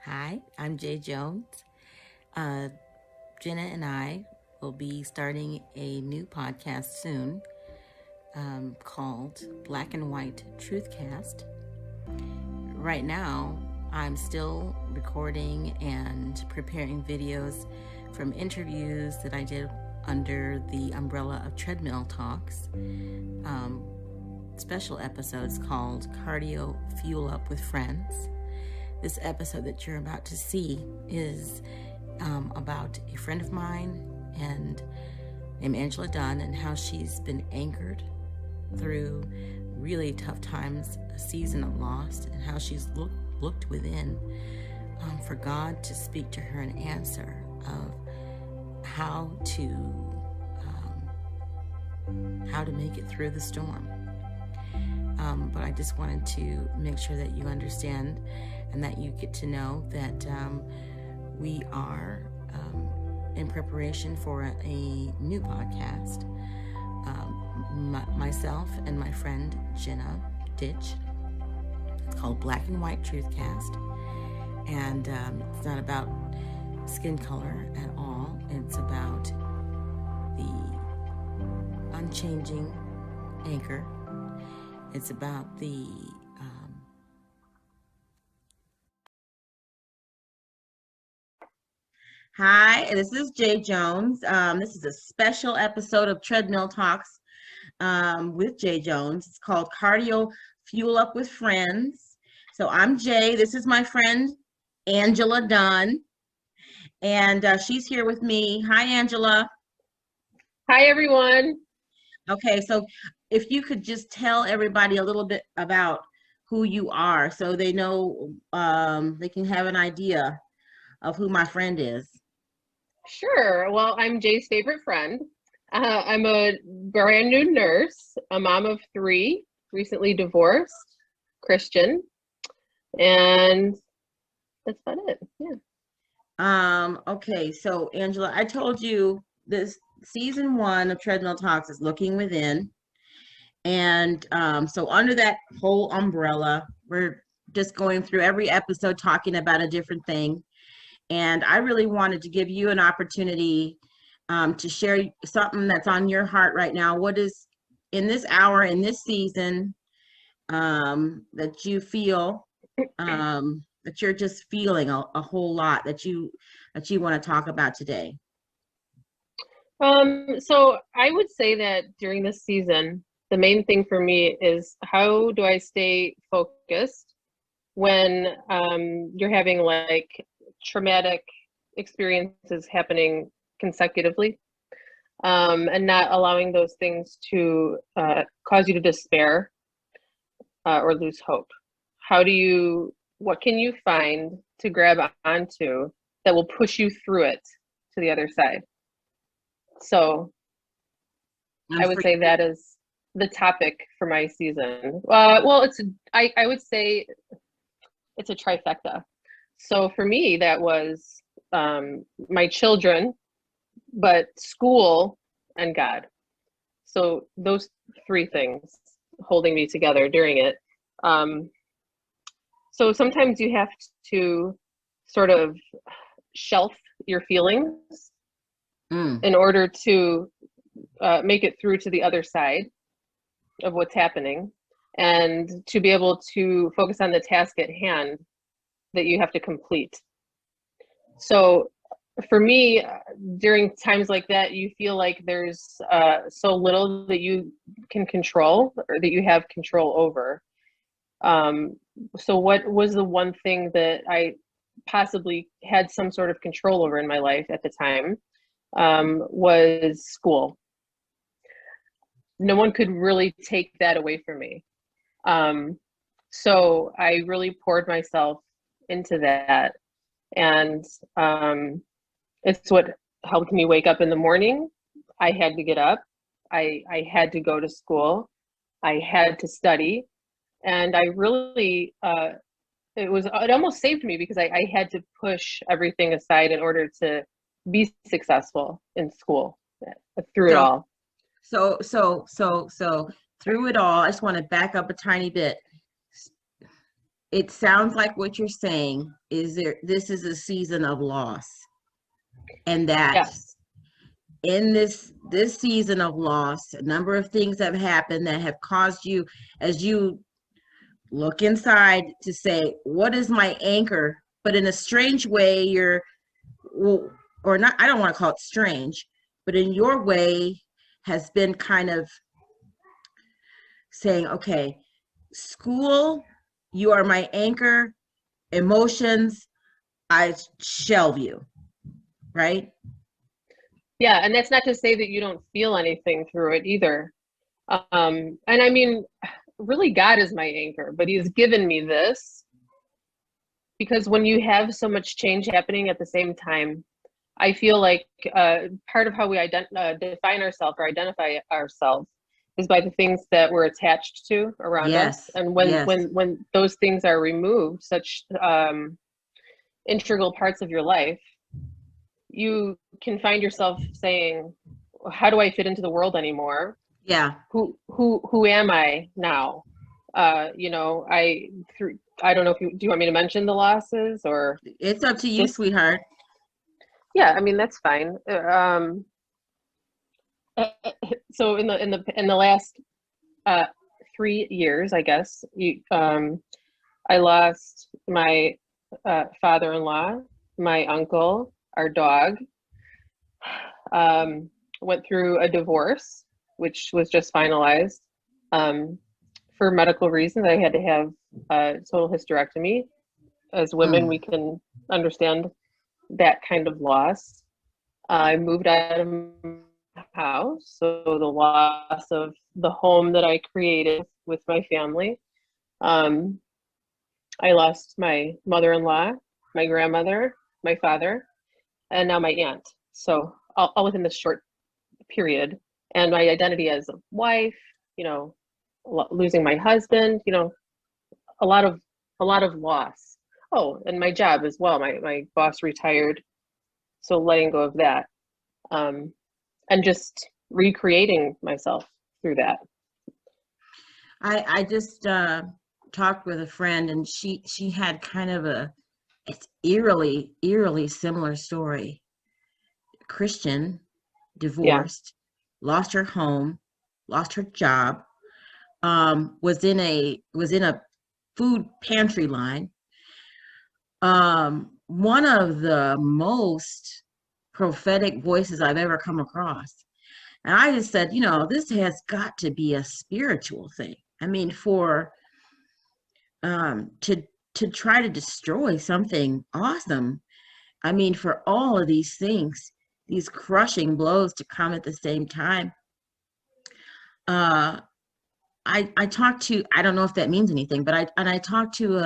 Hi, I'm Jay Jones. Uh, Jenna and I will be starting a new podcast soon called Black and White Truthcast. Right now, I'm still recording and preparing videos from interviews that I did under the umbrella of Treadmill Talks, special episodes called Cardio Fuel Up with Friends. This episode that you're about to see is about a friend of mine and named Angela Dunn, and how she's been anchored through really tough times, a season of loss, and how she's looked within for God to speak to her an answer of how to make it through the storm. But I just wanted to make sure that you understand and that you get to know that we are in preparation for a new podcast. Myself and my friend Jenna Ditch. It's called Black and White Truthcast. And it's not about skin color at all. It's about the unchanging anchor. It's about the Hi, this is Jay Jones. This is a special episode of Treadmill Talks with Jay Jones. It's called Cardio Fuel Up with Friends. So I'm Jay. This is my friend Angela Dunn, and she's here with me. Hi, Angela. Hi, everyone. Okay, so if you could just tell everybody a little bit about who you are so they know, they can have an idea of who my friend is. Sure. Well, I'm Jay's favorite friend. I'm a brand new nurse, a mom of 3, recently divorced, Christian, and that's about it. Yeah. Okay, so Angela, I told you this season 1 of Treadmill Talks is looking within. And so under that whole umbrella, we're just going through every episode talking about a different thing. And I really wanted to give you an opportunity to share something that's on your heart right now. What is in this hour, in this season, that you feel, that you're just feeling a whole lot that you want to talk about today? So I would say that during this season, the main thing for me is how do I stay focused when you're having like traumatic experiences happening consecutively, and not allowing those things to cause you to despair or lose hope. What can you find to grab onto that will push you through it to the other side? So I would say that is the topic for my season. Well, I would say it's a trifecta. So for me, that was my children, but school and God. So those 3 things holding me together during it. So sometimes you have to sort of shelf your feelings in order to make it through to the other side of what's happening, and to be able to focus on the task at hand that you have to complete. So for me, during times like that, you feel like there's so little that you can control or that you have control over. So what was the one thing that I possibly had some sort of control over in my life at the time, was school. No one could really take that away from me. So I really poured myself into that, and it's what helped me wake up in the morning. I had to get up. I had to go to school. I had to study, and I really it almost saved me because I had to push everything aside in order to be successful in school through it all. So through it all, I just want to back up a tiny bit. it sounds like what you're saying is this is a season of loss, and that Yes. in this season of loss, a number of things have happened that have caused you, as you look inside, to say, what is my anchor? But in a strange way, you're, well, or not, I don't want to call it strange, but in your way has been kind of saying, okay, school, you are my anchor. Emotions, I shelve you, right? Yeah, and that's not to say that you don't feel anything through it either. And I mean, really, God is my anchor, but He's given me this because when you have so much change happening at the same time, I feel like part of how we define ourselves or identify ourselves is by the things that we're attached to around us. Yes, And yes. when those things are removed, such integral parts of your life, you can find yourself saying, how do I fit into the world anymore? Yeah. Who am I now? You know, I don't know if do you want me to mention the losses or It's up to you, just, sweetheart. yeah, I mean, that's fine. So in the last 3 years, I guess, I lost my father-in-law, my uncle, our dog. Went through a divorce, which was just finalized. For medical reasons, I had to have a total hysterectomy. As women, we can understand that kind of loss. I moved out of my house, so the loss of the home that I created with my family. I lost my mother-in-law, my grandmother, my father, and now my aunt. So all within this short period. And my identity as a wife, you know, losing my husband, you know, a lot of loss. Oh, and my job as well. My boss retired, so letting go of that, and just recreating myself through that. I just talked with a friend, and she had kind of it's eerily similar story. Christian, Yeah, divorced, lost her home, lost her job, was in a food pantry line. One of the most prophetic voices I've ever come across. And I just said, this has got to be a spiritual thing. I mean, for to try to destroy something awesome. I mean, for all of these things, these crushing blows to come at the same time. I talked to, I don't know if that means anything, but I talked to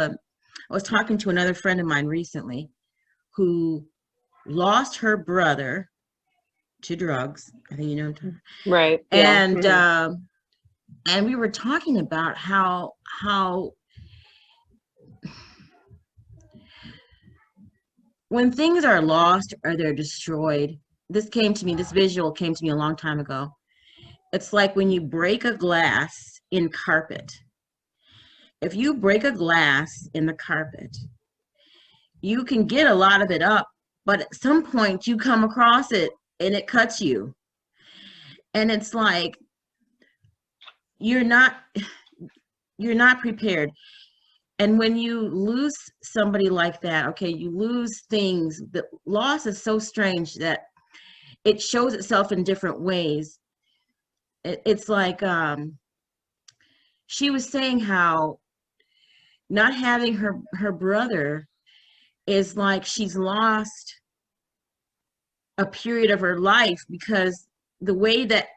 I was talking to another friend of mine recently who lost her brother to drugs. I think you know. right. Yeah. And Mm-hmm. And we were talking about how when things are lost or they're destroyed, this visual came to me a long time ago. It's like when you break a glass in carpet. If you break a glass in the carpet, you can get a lot of it up, but at some point you come across it and it cuts you. And it's like you're not prepared. And when you lose somebody like that, okay, you lose things. The loss is so strange that it shows itself in different ways. It's like she was saying how not having her brother is like she's lost a period of her life, because the way that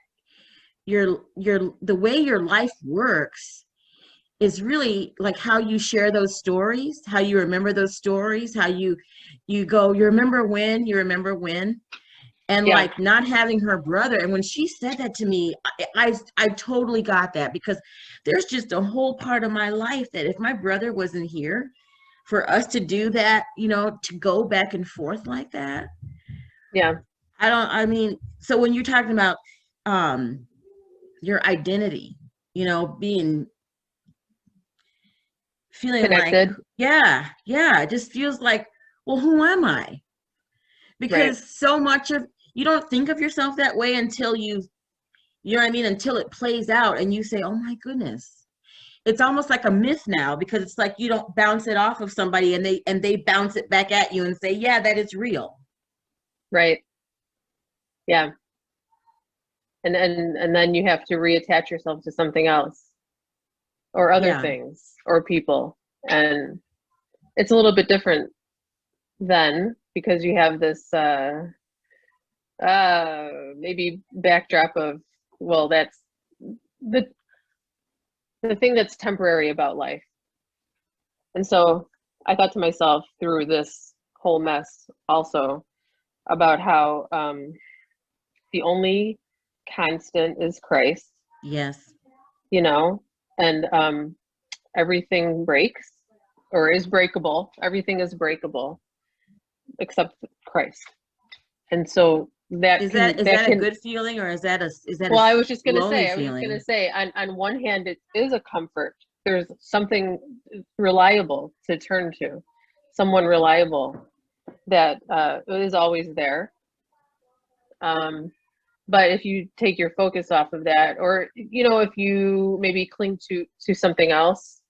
the way your life works is really like how you share those stories, how you remember those stories, how you go, you remember when. And Yeah. like not having her brother, and when she said that to me, I totally got that, because there's just a whole part of my life that if my brother wasn't here for us to do that, to go back and forth like that. Yeah. I mean, so when you're talking about your identity, being feeling like, Connected. yeah, it just feels like, well, who am I? Right. Because so much of, you don't think of yourself that way until you know what I mean, until it plays out and you say, oh my goodness. It's almost like a myth now, because it's like you don't bounce it off of somebody and they bounce it back at you and say, yeah, that is real. Right. Yeah. And then you have to reattach yourself to something else or other Yeah. things or people. And it's a little bit different then, because you have this maybe backdrop of, well, that's the thing that's temporary about life. And so I thought to myself through this whole mess also about how the only constant is Christ, Yes. you know, and everything breaks or is breakable. Everything is breakable except Christ. And so that Is can that a good feeling, or is that a well, I was just gonna lonely say, feeling? on one hand, it is a comfort. There's something reliable to turn to, someone reliable that is always there. But if you take your focus off of that, or if you maybe cling to something else,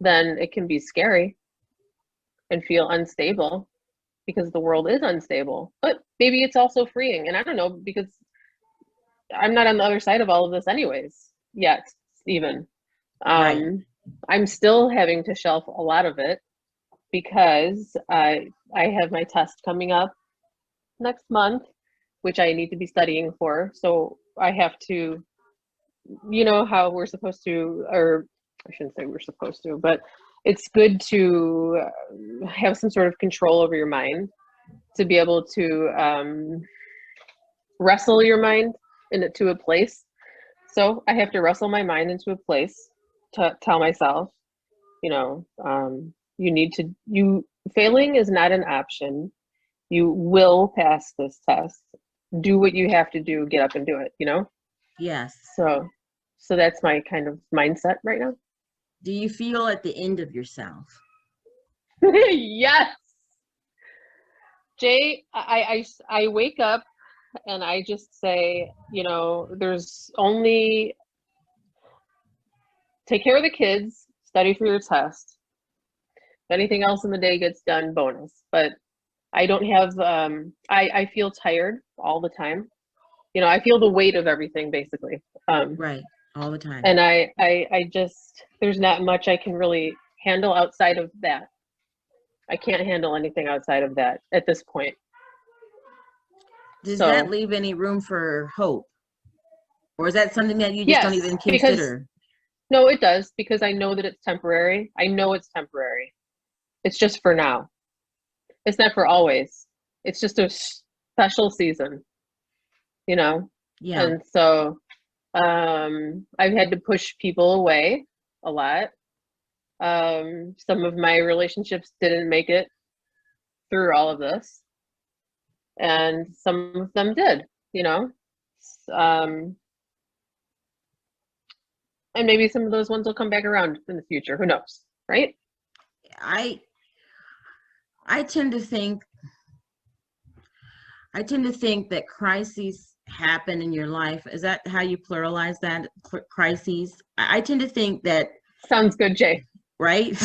then it can be scary and feel unstable, because the world is unstable. But maybe it's also freeing, and I don't know, because I'm not on the other side of all of this anyways yet, even. Right. I'm still having to shelf a lot of it because I have my test coming up next month, which I need to be studying for. So I have to, how we're supposed to, or I shouldn't say we're supposed to, but it's good to have some sort of control over your mind, to be able to wrestle your mind into a place. So I have to wrestle my mind into a place to tell myself, failing is not an option. You will pass this test. Do what you have to do, get up and do it. Yes. So that's my kind of mindset right now. Do you feel at the end of yourself? Yes. Jay, I wake up and I just say, there's only take care of the kids, study for your test. If anything else in the day gets done, bonus. But I don't have, I feel tired all the time. I feel the weight of everything, basically. Right. All the time. And I just, there's not much I can really handle outside of that. I can't handle anything outside of that at this point. Does that leave any room for hope? Or is that something that you just don't even consider? No, it does, because I know that it's temporary. I know it's temporary. It's just for now. It's not for always. It's just a special season, Yeah. And so I've had to push people away a lot. Some of my relationships didn't make it through all of this, and some of them did, and maybe some of those ones will come back around in the future. Who knows, right? I tend to think that crises happen in your life. Is that how you pluralize that? Crises? I tend to think that. Sounds good, Jay. Right?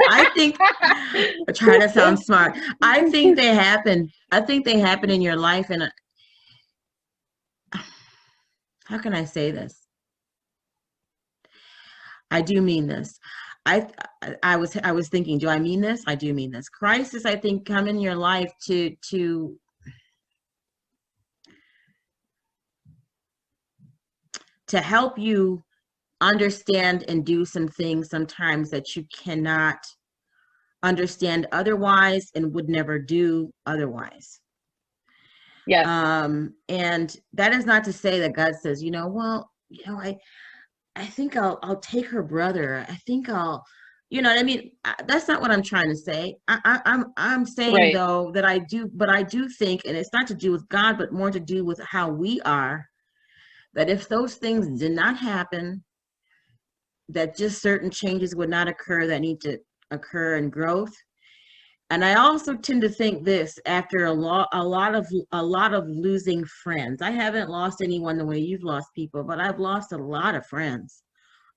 I think I try to sound smart. I think they happen. I think they happen in your life. And how can I say this? I do mean this. I was thinking, do I mean this? I do mean this. Crisis, I think, come in your life to help you understand and do some things sometimes that you cannot understand otherwise and would never do otherwise. Yes. And that is not to say that God says, I think I'll take her brother. I think I'll, you know what I mean? That's not what I'm trying to say. I'm saying, right, though, that I do think, and it's not to do with God, but more to do with how we are, that if those things did not happen, that just certain changes would not occur that need to occur in growth. And I also tend to think this after a lot of losing friends. I haven't lost anyone the way you've lost people, but I've lost a lot of friends.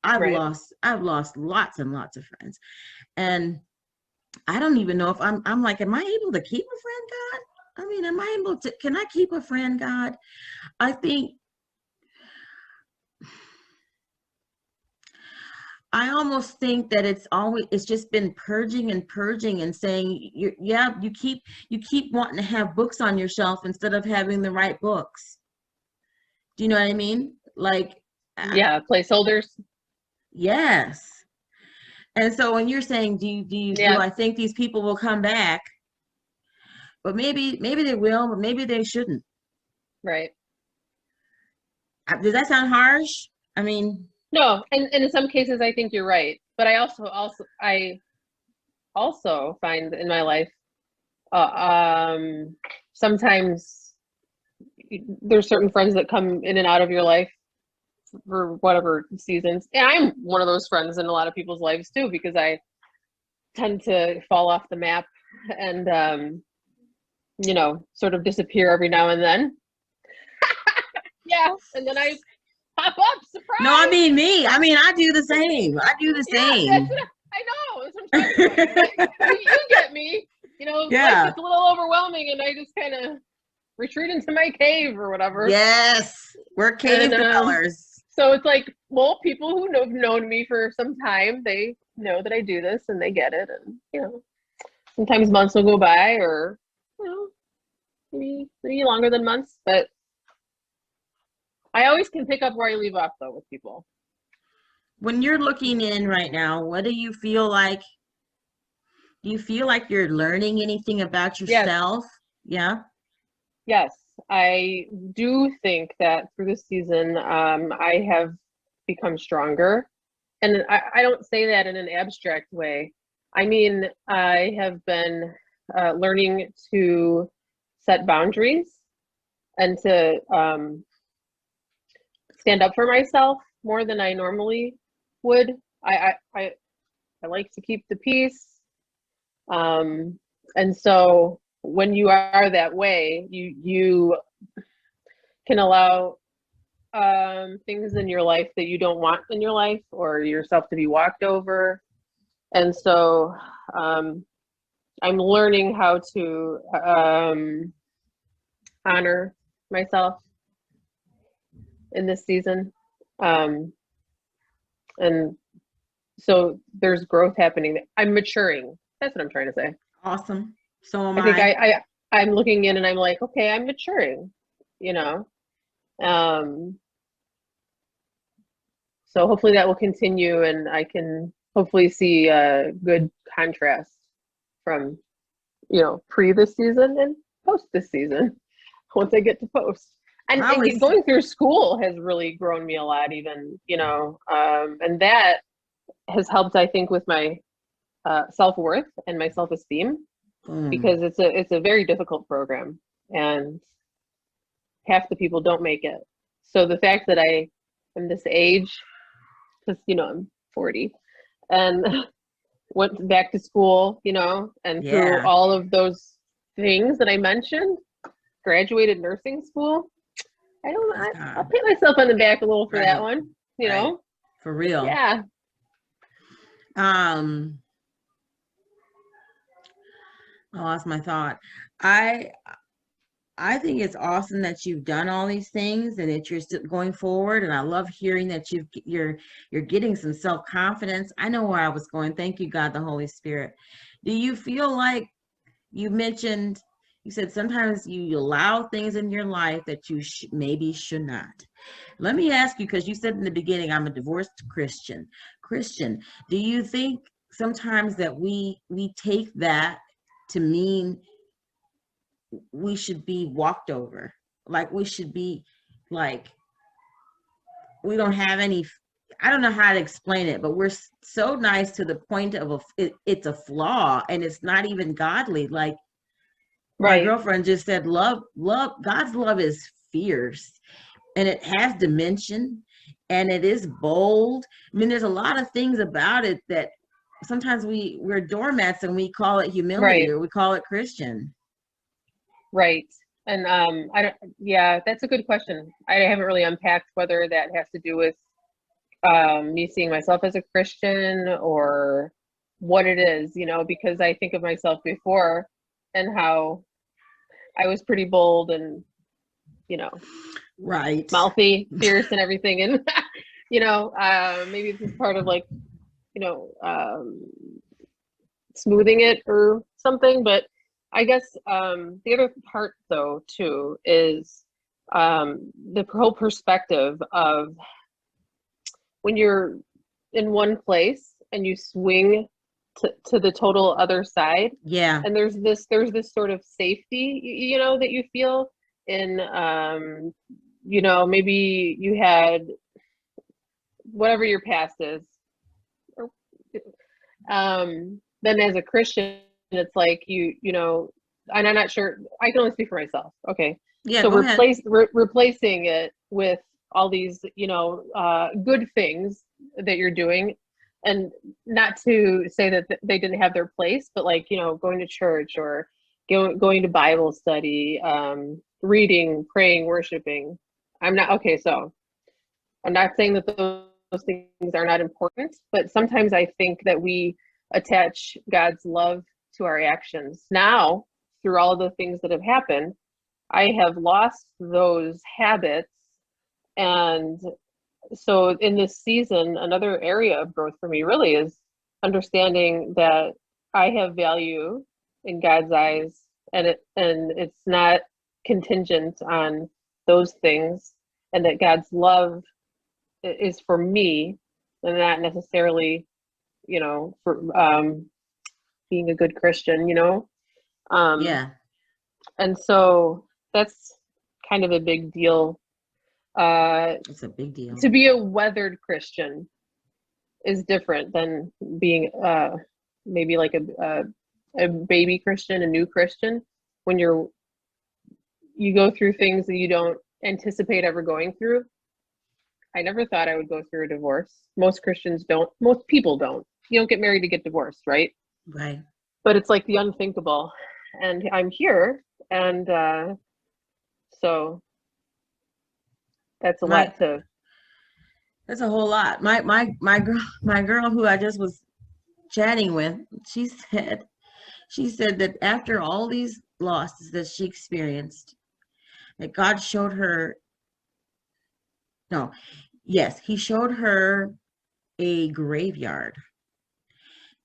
Right. I've lost lots and lots of friends. And I don't even know if I'm like, am I able to keep a friend, God? I mean, am I able to, can I keep a friend, God? I think I almost think that it's just been purging and purging and saying you keep wanting to have books on your shelf instead of having the right books. Do you know what I mean? Like, Yeah, placeholders. yes. And so when you're saying, do I think these people will come back? But maybe they will, but maybe they shouldn't. Right. Does that sound harsh? I mean, No, and in some cases I think you're right. But I also find in my life sometimes there's certain friends that come in and out of your life for whatever seasons. And I'm one of those friends in a lot of people's lives too, because I tend to fall off the map and sort of disappear every now and then. Yeah, and then I pop up, surprise. no, I mean me. I mean, I do the same. I do the same. That's what I know. That's what I'm talking about. Right? You get me. Life gets a little overwhelming, and I just kind of retreat into my cave or whatever. Yes, we're cave dwellers. So it's like, well, people who have known me for some time, they know that I do this, and they get it. And sometimes months will go by, or maybe longer than months, but I always can pick up where I leave off, though, with people. When you're looking in right now, what do you feel like? Do you feel like you're learning anything about yourself? Yes. Yes, I do think that through this season, I have become stronger. And I don't say that in an abstract way. I mean, I have been learning to set boundaries and to stand up for myself more than I normally would. I like to keep the peace. And so when you are that way, you can allow things in your life that you don't want in your life, or yourself to be walked over. And so I'm learning how to honor myself in this season. And so there's growth happening. I'm maturing. That's what I'm trying to say. Awesome. So am I. I think I'm looking in and I'm like, okay, I'm maturing, so hopefully that will continue, and I can hopefully see a good contrast from, pre this season and post this season once I get to post. And going through school has really grown me a lot, even, and that has helped, I think, with my self-worth and my self-esteem, because it's a very difficult program, and half the people don't make it. So the fact that I am this age, because I'm 40, and went back to school, and through all of those things that I mentioned, graduated nursing school. I'll pat myself on the back a little for that one, know. For real. Yeah. I lost my thought. I think it's awesome that you've done all these things and that you're still going forward. And I love hearing that you're getting some self-confidence. I know where I was going. Thank you, God, the Holy Spirit. Do you feel like you said sometimes you allow things in your life that you maybe should not? Let me ask you, because you said in the beginning, I'm a divorced Christian. Do you think sometimes that we take that to mean we should be walked over, like we should be like we don't have any, I don't know how to explain it, but we're so nice to the point of it's a flaw, and it's not even godly. Like my girlfriend just said, love, God's love is fierce, and it has dimension, and it is bold. I mean, there's a lot of things about it that sometimes we're doormats and we call it humility, Right. or we call it Christian. Right. And I don't, yeah, that's a good question. I haven't really unpacked whether that has to do with me seeing myself as a Christian or what it is, you know, because I think of myself before and how I was pretty bold and, you know, Right. mouthy, fierce and everything. And, you know, maybe this is part of like, you know, smoothing it or something. But I guess the other part though too is the whole perspective of when you're in one place and you swing to the total other side, Yeah. and there's this sort of safety, you know, that you feel in you know, maybe you had whatever your past is, then as a Christian it's like you know, and I'm not sure, I can only speak for myself, okay, Yeah, so go ahead. replacing it with all these, you know, good things that you're doing, and not to say that they didn't have their place, but like, you know, going to church or going to Bible study, reading, praying, worshiping. I'm not okay, so I'm not saying that those things are not important, but sometimes I think that we attach God's love to our actions. Now, through all of the things that have happened, I have lost those habits. And so in this season, another area of growth for me really is understanding that I have value in God's eyes, and it's not contingent on those things, and that God's love is for me and not necessarily, you know, for being a good Christian, you know. Yeah, And so that's kind of a big deal. it's a big deal. To be a weathered Christian is different than being maybe like a baby Christian, a new Christian. When you go through things that you don't anticipate ever going through. I never thought I would go through a divorce. Most Christians don't. Most people don't. You don't get married to get divorced, right? Right. But it's like the unthinkable. And I'm here, and so that's a My lot to. That's a whole lot. My girl who I just was chatting with, she said that after all these losses that she experienced, that God showed her, no, yes, he showed her a graveyard,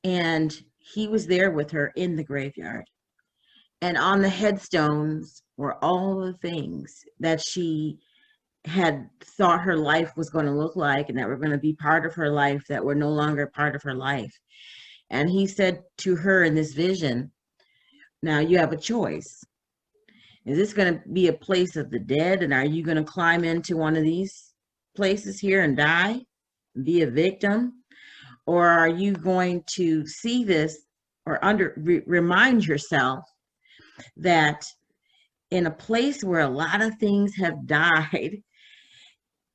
and he was there with her in the graveyard. And on the headstones were all the things that she had thought her life was going to look like and that were going to be part of her life that were no longer part of her life. And he said to her in this vision, now you have a choice. Is this going to be a place of the dead? And are you going to climb into one of these places here and die, and be a victim? Or are you going to see this or remind yourself that in a place where a lot of things have died,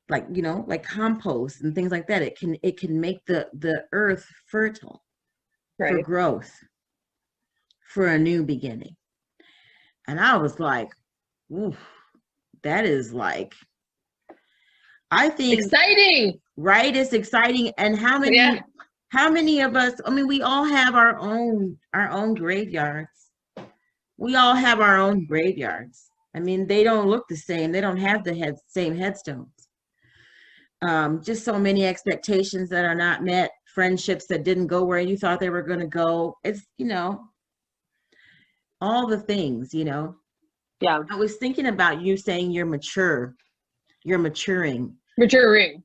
like, you know, like compost and things like that, it can make the earth fertile for Right. growth, for a new beginning. And I was like, ooh, that is like, I think, Exciting. right, it's exciting. And how Yeah. many of us, I mean, we all have our own graveyards. We all have our own graveyards. I mean, they don't look the same. They don't have the same headstones. Just so many expectations that are not met, friendships that didn't go where you thought they were going to go. It's, you know, all the things, you know. Yeah. I was thinking about you saying you're mature, you're maturing. Maturing.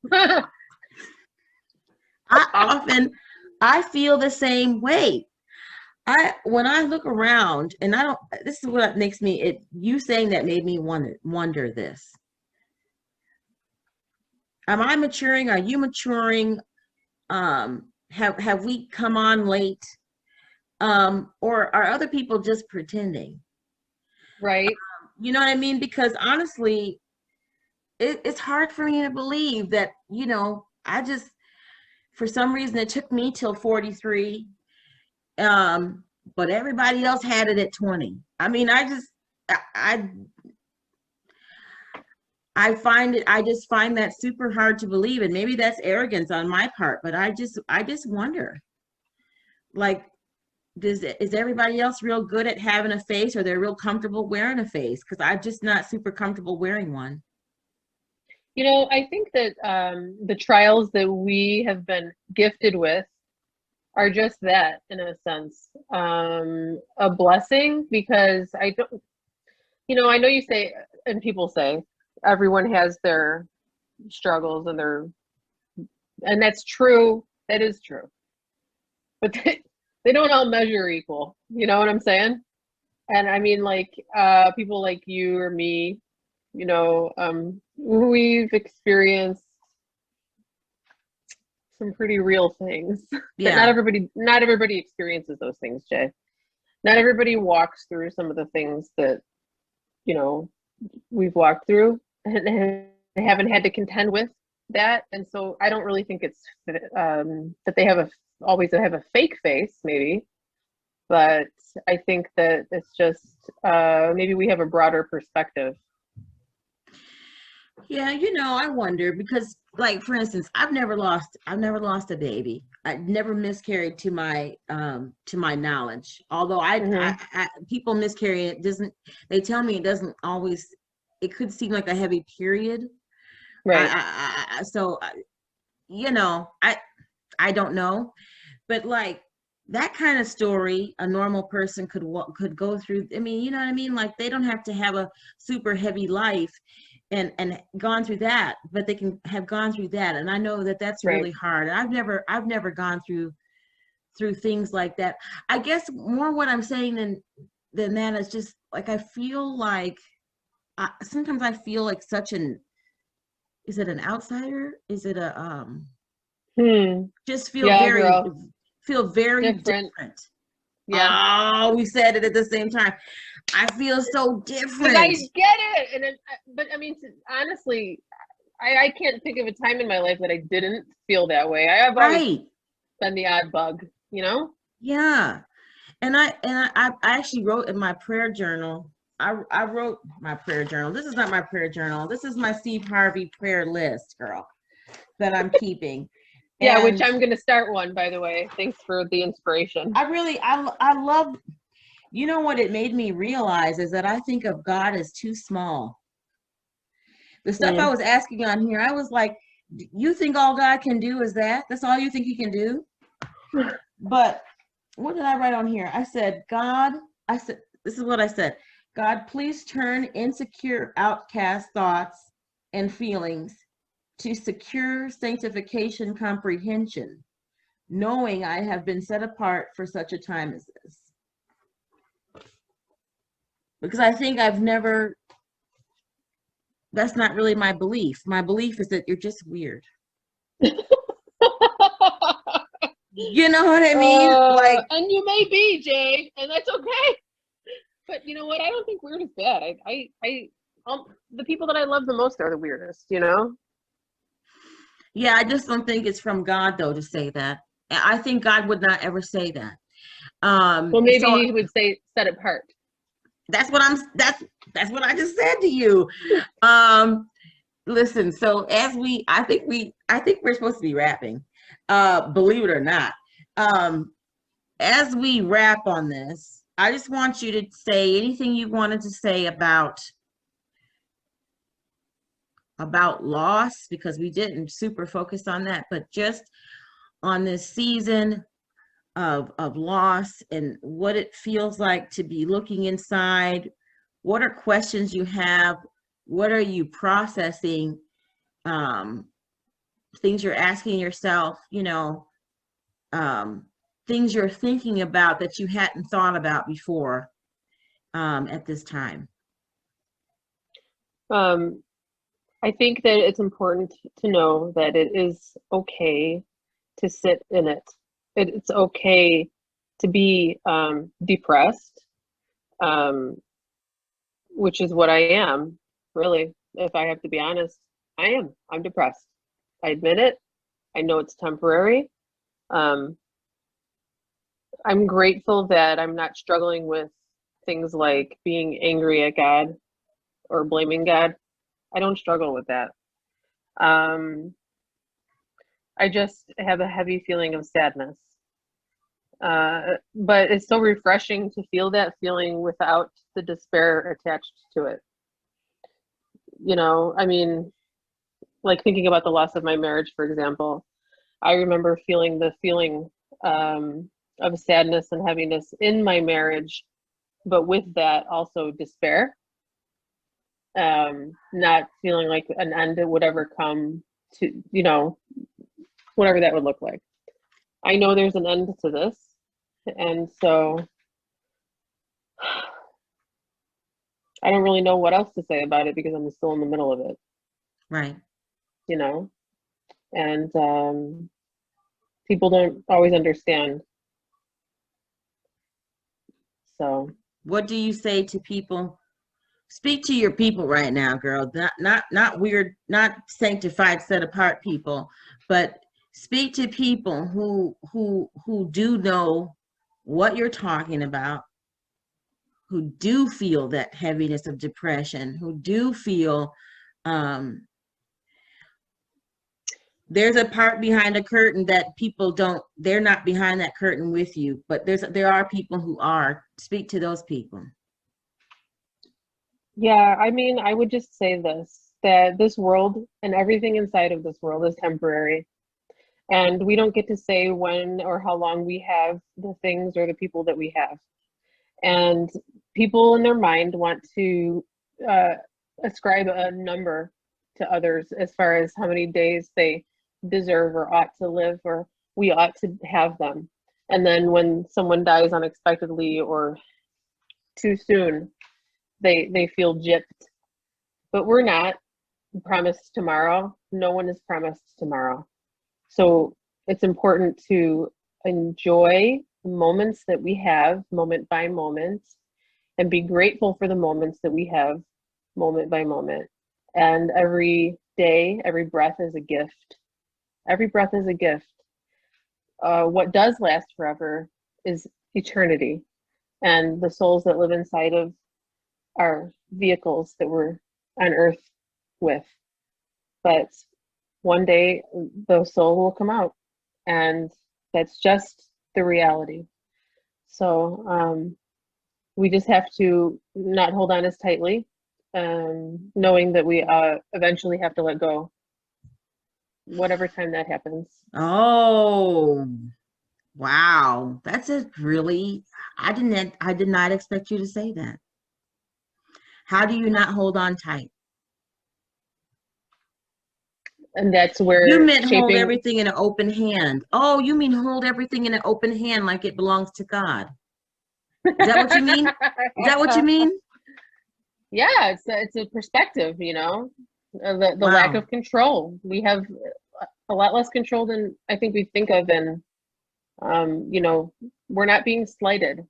I feel the same way. When I look around, and I don't, this is what makes me, you saying that made me wonder this. Am I maturing? Are you maturing? Have we come on late? Or are other people just pretending? Right. You know what I mean? Because honestly, it's hard for me to believe that, I just, for some reason, it took me till 43. But everybody else had it at 20. I mean, I I just find that super hard to believe, and maybe that's arrogance on my part, but I just wonder, like, is everybody else real good at having a face, or they're real comfortable wearing a face? Because I'm just not super comfortable wearing one. I think that the trials that we have been gifted with are just that, in a sense, a blessing, because I don't, I know you say, and people say, everyone has their struggles and that's true. That is true. But they don't all measure equal. You know what I'm saying? And I mean, like, people like you or me, we've experienced some pretty real things. But Yeah. not everybody experiences those things, Jay. Not everybody walks through some of the things that, we've walked through, and haven't had to contend with that. And so I don't really think it's that they always have a fake face, maybe, but I think that it's just maybe we have a broader perspective. Yeah, I wonder because, like, for instance, I've never lost a baby. I never miscarried to my knowledge. Although people miscarry, it doesn't. They tell me it doesn't always. It could seem like a heavy period. Right. So, I don't know, but like that kind of story, a normal person could go through. I mean, you know what I mean? Like they don't have to have a super heavy life and gone through that, but they can have gone through that. And I know that that's Right. really hard. And I've never gone through things like that. I guess more what I'm saying than that is just like I feel like sometimes I feel like is it an outsider? Is it a just feel Yeah, very girl. different. Yeah. Oh, we said it at the same time. I feel so different. I get it, but I mean, honestly, I can't think of a time in my life that I didn't feel that way. I have always been the odd bug, Yeah, and I actually wrote in my prayer journal. I wrote my prayer journal. This is not my prayer journal. This is my Steve Harvey prayer list, girl, that I'm keeping. Yeah, and which I'm going to start one, by the way. Thanks for the inspiration. I love, what it made me realize is that I think of God as too small. The stuff I was asking on here, I was like, you think all God can do is that? That's all you think he can do? But what did I write on here? I said, this is what I said. God, please turn insecure, outcast thoughts and feelings to secure sanctification comprehension, knowing I have been set apart for such a time as this. Because I think that's not really my belief. My belief is that you're just weird. You know what I mean? And you may be, Jay, and that's okay. But you know what? I don't think weird is bad. The people that I love the most are the weirdest, Yeah, I just don't think it's from God though to say that. I think God would not ever say that. Well, maybe he would say set apart. That's what I just said to you. Listen, so I think we're supposed to be wrapping. Believe it or not. As we wrap on this, I just want you to say anything you wanted to say about loss, because we didn't super focus on that, but just on this season of loss and what it feels like to be looking inside. What are questions you have? What are you processing? Things you're asking yourself, things you're thinking about that you hadn't thought about before at this time. I think that it's important to know that it is okay to sit in it. It's okay to be depressed, which is what I am, really, if I have to be honest. I'm depressed. I admit it. I know it's temporary. Um, I'm grateful that I'm not struggling with things like being angry at God or blaming God. I don't struggle with that. Um, I just have a heavy feeling of sadness. But it's so refreshing to feel that feeling without the despair attached to it. You know, I mean, like thinking about the loss of my marriage, for example, I remember feeling the feeling of sadness and heaviness in my marriage, but with that also despair, not feeling like an end would ever come to, you know, whatever that would look like. I know there's an end to this. And so I don't really know what else to say about it because I'm still in the middle of it, Right. you know? And people don't always understand. So, What do you say to people? Speak to your people right now, girl. Not weird, not sanctified, set apart people, but speak to people who do know what you're talking about, who do feel that heaviness of depression, who do feel there's a part behind a curtain that people don't, they're not behind that curtain with you, but there are people who are. Speak to those people. yeah, I mean, I would just say this, that this world and everything inside of this world is temporary. And we don't get to say when or how long we have the things or the people that we have. And people in their mind want to uh, ascribe a number to others as far as how many days they deserve or ought to live or we ought to have them. And then when someone dies unexpectedly or too soon, they feel gypped. But we're not promised tomorrow. No one is promised tomorrow. So it's important to enjoy the moments that we have moment by moment and be grateful for the moments that we have moment by moment. And every day, every breath is a gift. Every breath is a gift. What does last forever is eternity and the souls that live inside of our vehicles that we're on earth with. But one day the soul will come out, and that's just the reality. So we just have to not hold on as tightly, knowing that we eventually have to let go, whatever time that happens. Oh, wow. That's a really, I did not expect you to say that. How do you not hold on tight? And that's You where meant hold shaping, everything in an open hand. Oh, you mean hold everything in an open hand like it belongs to God. Is that what you mean? Is that what you mean? yeah, it's a perspective, you know, the lack Wow. of control. We have a lot less control than I think we think of, and you know, we're not being slighted.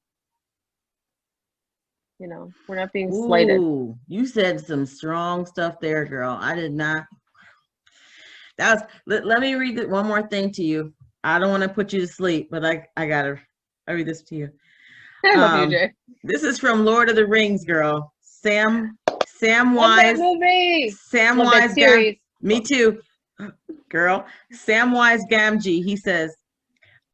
You know, we're not being slighted. Ooh, you said some strong stuff there, girl. I did not. That was, let me read one more thing to you. I don't want to put you to sleep, but I read this to you. I love you, Jay. This is from Lord of the Rings, girl. Sam Love that Wise, movie. Sam Love that Wise Gam, series. me too, girl. Sam Wise Gamgee, he says,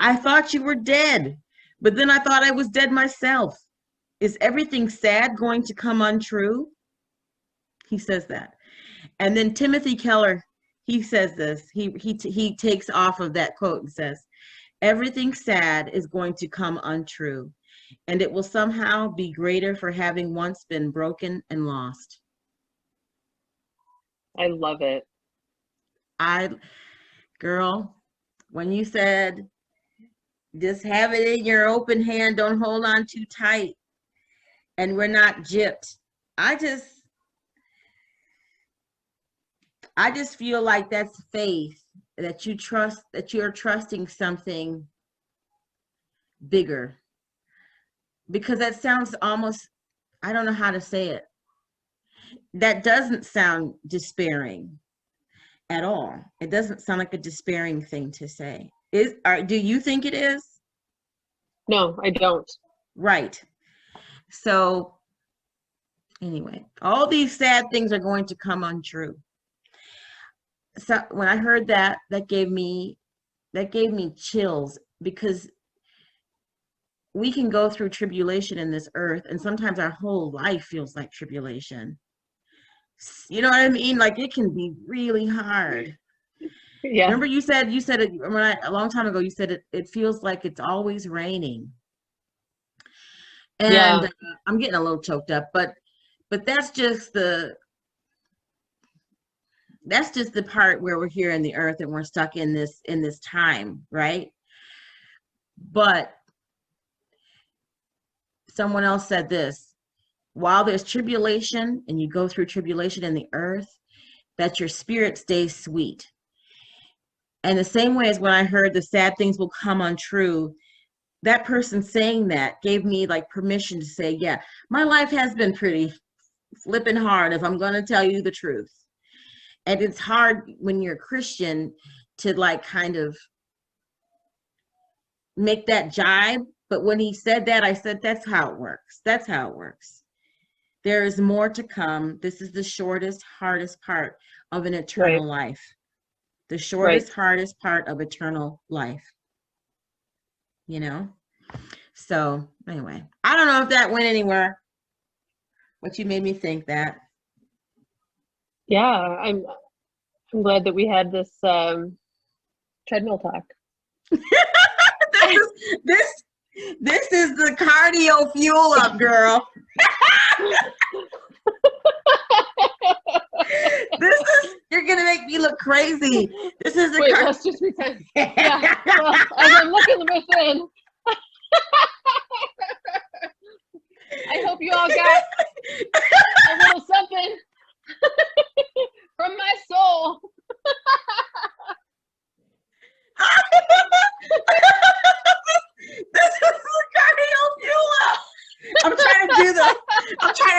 I thought you were dead, but then I thought I was dead myself. Is everything sad going to come untrue? He says that. And then Timothy Keller, he says this. He takes off of that quote and says, everything sad is going to come untrue, and it will somehow be greater for having once been broken and lost. I love it. I, girl, when you said just have it in your open hand, don't hold on too tight, and we're not gypped. I just feel like that's faith, that you trust, that you're trusting something bigger, because that sounds almost, I don't know how to say it. That doesn't sound despairing. at all. It doesn't sound like a despairing thing to say. Do you think it is? No, I don't. Right. So anyway, all these sad things are going to come untrue. So when I heard that, that gave me chills, because we can go through tribulation in this earth, and sometimes our whole life feels like tribulation. You know what I mean? Like, it can be really hard. Yeah. Remember you said it a long time ago, you said it feels like it's always raining. And Yeah. I'm getting a little choked up, but that's just the part where we're here in the earth and we're stuck in this time, right? But someone else said this: while there's tribulation and you go through tribulation in the earth, that your spirit stays sweet. And the same way as when I heard the sad things will come untrue, that person saying that gave me like permission to say, yeah, my life has been pretty flipping hard, if I'm going to tell you the truth. And it's hard when you're a Christian to like kind of make that jibe. But when he said that, I said, that's how it works. That's how it works. There is more to come. This is the shortest, hardest part of an eternal life. The shortest, hardest part of eternal life. You know? So anyway, I don't know if that went anywhere, but you made me think that. Yeah, I'm glad that we had this treadmill talk. This is the cardio fuel up, girl. You're gonna make me look crazy. This is the let's just pretend. Yeah. Well, as I'm looking within, I hope you all got a little something from my soul. This is the cardio fuel. I'm trying to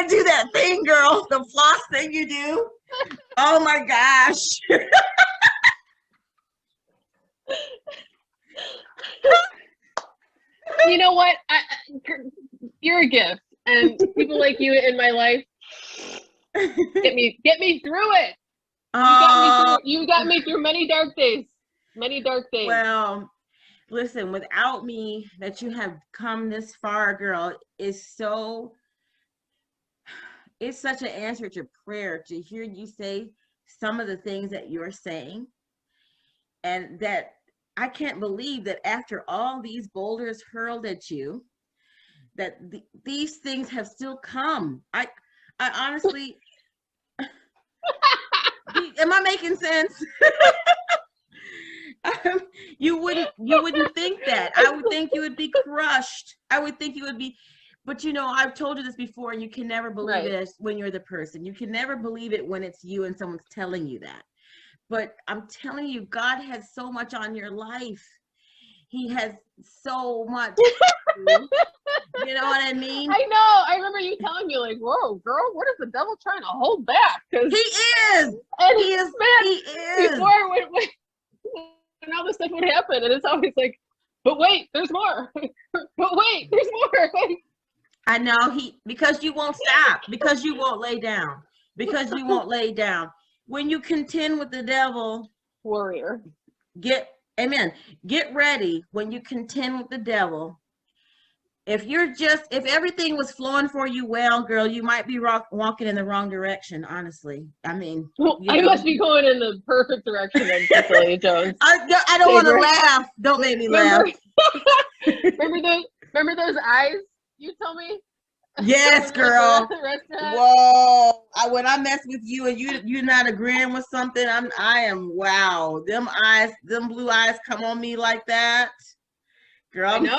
do that thing, girl. The floss thing you do. Oh my gosh. You know what? You're a gift, and people like you in my life get me through it. You got me through many dark days. Many dark days. Well, listen, without me, that you have come this far, girl, it's such an answer to prayer to hear you say some of the things that you're saying. And that I can't believe that after all these boulders hurled at you, that these things have still come. I honestly, am I making sense? You wouldn't think that. I would think you would be crushed. I would think you would be, but you know, I've told you this before, and you can never believe it when you're the person. You can never believe it when it's you and someone's telling you that. But I'm telling you, God has so much on your life. He has so much. You know what I mean? I know. I remember you telling me, like, whoa, girl, what is the devil trying to hold back? He is. And he is. Man, he is. Before when all this stuff would happen, and it's always like, but wait, there's more. But wait, there's more. I know, because you won't stop, because you won't lay down, because you won't lay down. When you contend with the devil, warrior, get ready. When you contend with the devil, if everything was flowing for you well, girl, you might be walking in the wrong direction, honestly. I mean, I must be going in the perfect direction then, Cecilia Jones. I don't want to laugh. Don't make me laugh. Remember those eyes you told me? Yes, girl. Whoa! When I mess with you and you're not agreeing with something, I am wow. Them eyes, them blue eyes come on me like that, girl. I know.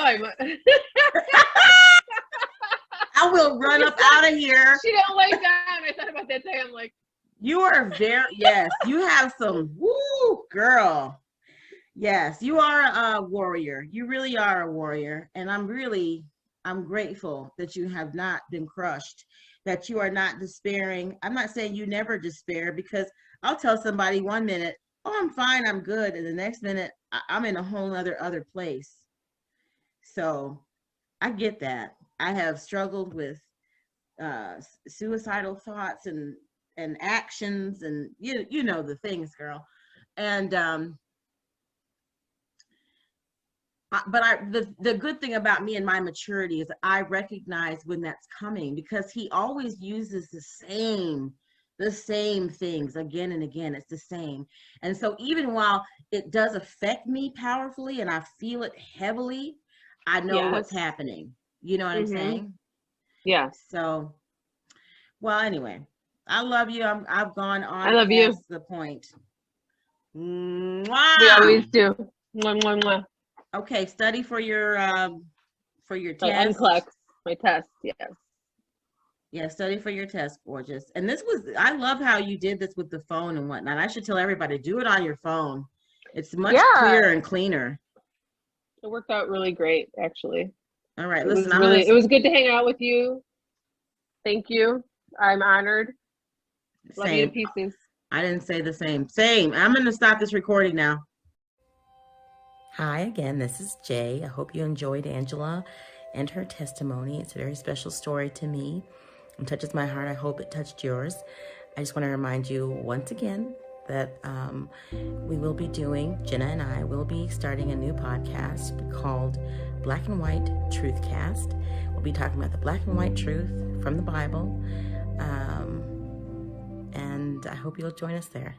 I will run up out of here. She don't lay down. I thought about that day. I'm like, you are yes. You have some woo, girl. Yes, you are a warrior. You really are a warrior, and I'm grateful that you have not been crushed, that you are not despairing. I'm not saying you never despair, because I'll tell somebody 1 minute, oh, I'm fine, I'm good. And the next minute, I'm in a whole other place. So I get that. I have struggled with suicidal thoughts and actions, and you know the things, girl. And the good thing about me and my maturity is I recognize when that's coming, because he always uses the same things again and again. It's the same. And so even while it does affect me powerfully and I feel it heavily, I know what's Yes. happening. You know what I'm saying? Yeah. So, well, anyway, I love you. I've gone I on love you. past the point. We Mwah! always do. Mwah, mwah, mwah. Okay, study for your My test. NCLEX, my test, yes. Yeah, study for your test, gorgeous. And I love how you did this with the phone and whatnot. I should tell everybody, do it on your phone. It's much clearer and cleaner. It worked out really great, actually. All right, It listen, was it was good to hang out with you. Thank you. I'm honored. Love you to pieces. I didn't say the same. Same. I'm going to stop this recording now. Hi again, this is Jay. I hope you enjoyed Angela and her testimony. It's a very special story to me. It touches my heart. I hope it touched yours. I just want to remind you once again that we will be Jenna and I will be starting a new podcast called Black and White Truth Cast. We'll be talking about the black and white truth from the Bible. And I hope you'll join us there.